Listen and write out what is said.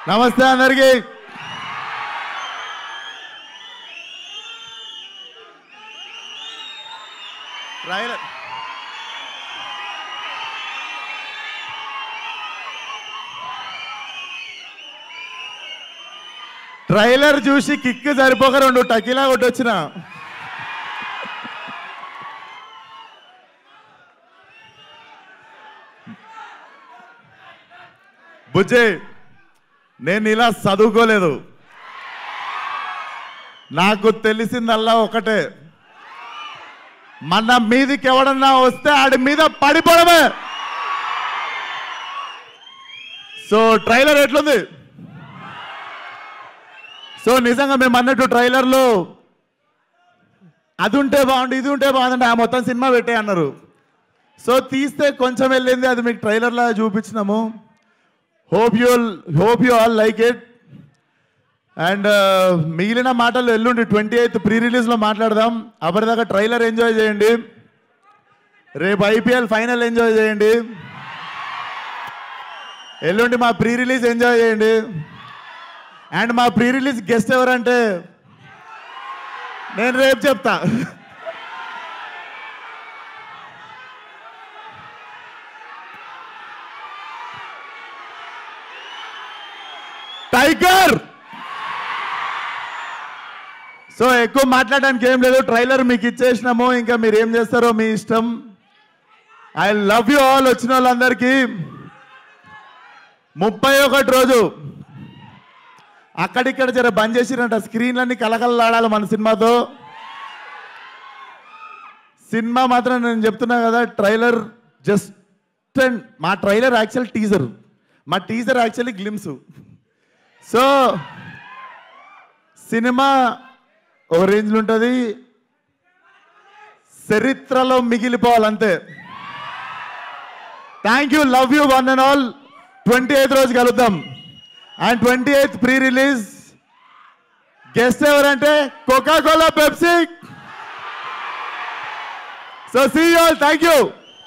నమస్తే అందరికీ. ట్రైలర్ చూసి కిక్ సరిపోక 2 టకీలా కొట్టొచ్చిన. బుజ్జే, నేను ఇలా చదువుకోలేదు. నాకు తెలిసిందల్లా ఒకటే, మన మీదికి ఎవడన్నా వస్తే ఆడి మీద పడిపోవడమే. సో ట్రైలర్ ఎట్లుంది? సో నిజంగా మేము అన్నట్టు ట్రైలర్లో అది ఉంటే బాగుండు, ఇది ఉంటే బాగుందంటే ఆ మొత్తం సినిమా పెట్టే అన్నారు. సో తీస్తే కొంచెం వెళ్ళింది, అది మీకు ట్రైలర్లా చూపించినాము. Hope you all like it. And మిగిలిన మాటలు ఎల్లుండి 28th ప్రీ రిలీజ్లో మాట్లాడదాం. అప్పటిదాకా ట్రైలర్ ఎంజాయ్ చేయండి. రేపు IPL ఫైనల్ ఎంజాయ్ చేయండి. ఎల్లుండి మా ప్రీ రిలీజ్ ఎంజాయ్ చేయండి. అండ్ మా ప్రీ రిలీజ్ గెస్ట్ ఎవరంటే నేను రేపు చెప్తా. టైగర్. సో ఎక్కువ మాట్లాడడానికి ఏం లేదు, ట్రైలర్ మీకు ఇచ్చేసినాము, ఇంకా మీరు ఏం చేస్తారో మీ ఇష్టం. I love you all. వచ్చిన వాళ్ళందరికీ 31 రోజు అక్కడిక్కడ జర బంద్ చేసిరంట, స్క్రీన్లన్నీ కలకలలాడాలి మన సినిమాతో. సినిమా మాత్రం నేను చెప్తున్నా కదా, ట్రైలర్ జస్ట్ మా ట్రైలర్ యాక్చువల్ టీజర్, మా teaser actually glimpse. So cinema ఓ రేంజ్లో ఉంటుంది, చరిత్రలో మిగిలిపోవాలంతే. Thank you, love you one and all. 28th రోజు కలుద్దాం. And 28th pre release guest ఎవరంటే Coca Cola, Pepsi. So see you all. Thank you.